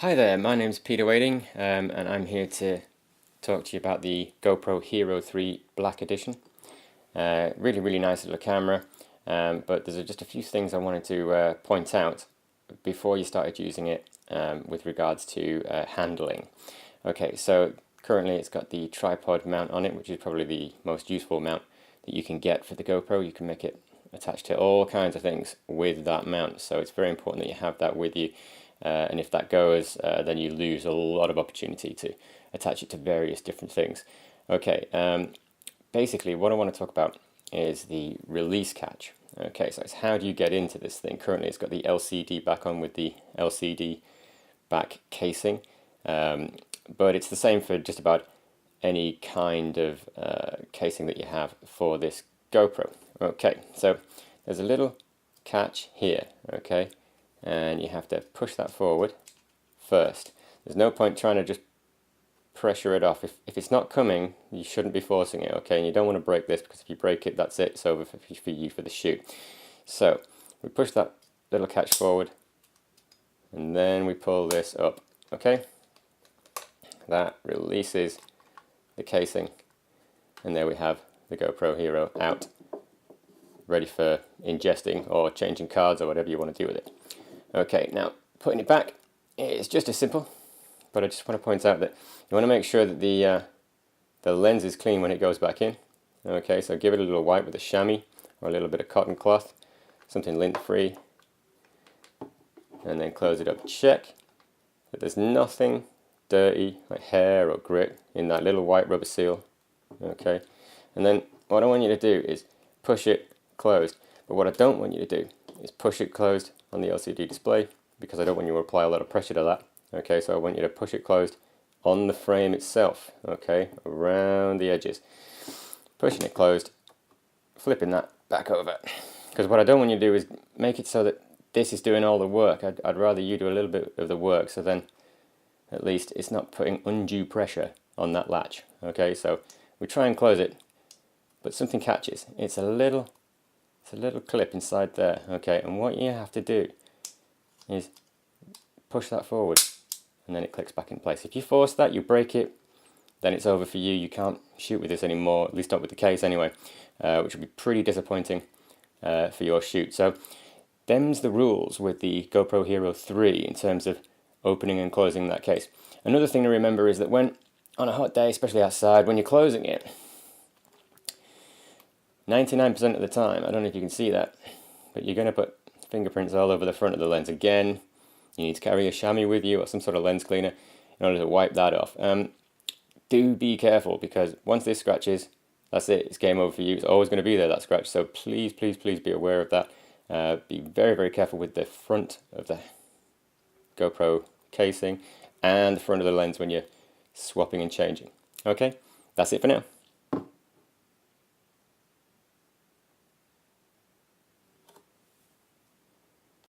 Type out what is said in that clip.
Hi there, my name's Peter Wading, and I'm here to talk to you about the GoPro Hero 3 Black Edition. Really nice little camera, but there's just a few things I wanted to point out before you started using it with regards to handling. Okay, so currently it's got the tripod mount on it, which is probably the most useful mount that you can get for the GoPro. You can make it attached to all kinds of things with that mount, so it's very important that you have that with you. And if that goes, then you lose a lot of opportunity to attach it to various different things. Okay, basically what I want to talk about is the release catch. Okay, so it's how do you get into this thing. Currently it's got the LCD back on with the LCD back casing, but it's the same for just about any kind of casing that you have for this GoPro. Okay, so there's a little catch here, okay, and you have to push that forward first. There's no point trying to just pressure it off. If it's not coming, you shouldn't be forcing it, okay, and you don't want to break this, because if you break it, that's it, it's over for you for the shoot. So we push that little catch forward and then we pull this up, okay, that releases the casing, and there we have the GoPro Hero out, ready for ingesting or changing cards or whatever you want to do with it. Okay, now putting it back is just as simple, but I just want to point out that you want to make sure that the lens is clean when it goes back in. Okay, so give it a little wipe with a chamois or a little bit of cotton cloth, something lint free, and then close it up. Check that there's nothing dirty like hair or grit in that little white rubber seal. Okay, and then what I want you to do is push it closed, but what I don't want you to do is push it closed on the LCD display, because I don't want you to apply a lot of pressure to that. Okay, so I want you to push it closed on the frame itself, okay, around the edges. Pushing it closed, flipping that back over, because what I don't want you to do is make it so that this is doing all the work. I'd rather you do a little bit of the work, so then at least it's not putting undue pressure on that latch. Okay, so we try and close it, but something catches. It's a little clip inside there, okay, and what you have to do is push that forward and then it clicks back in place. If you force that, you break it, then it's over for you. You can't shoot with this anymore, at least not with the case anyway, which would be pretty disappointing for your shoot. So them's the rules with the GoPro Hero 3 in terms of opening and closing that case. Another thing to remember is that when on a hot day, especially outside, when you're closing it, 99% of the time, I don't know if you can see that, but you're going to put fingerprints all over the front of the lens. Again, you need to carry a chamois with you or some sort of lens cleaner in order to wipe that off. Do be careful, because once this scratches, that's it, it's game over for you. It's always going to be there, that scratch, so please be aware of that. Be very careful with the front of the GoPro casing and the front of the lens when you're swapping and changing. Okay, that's it for now.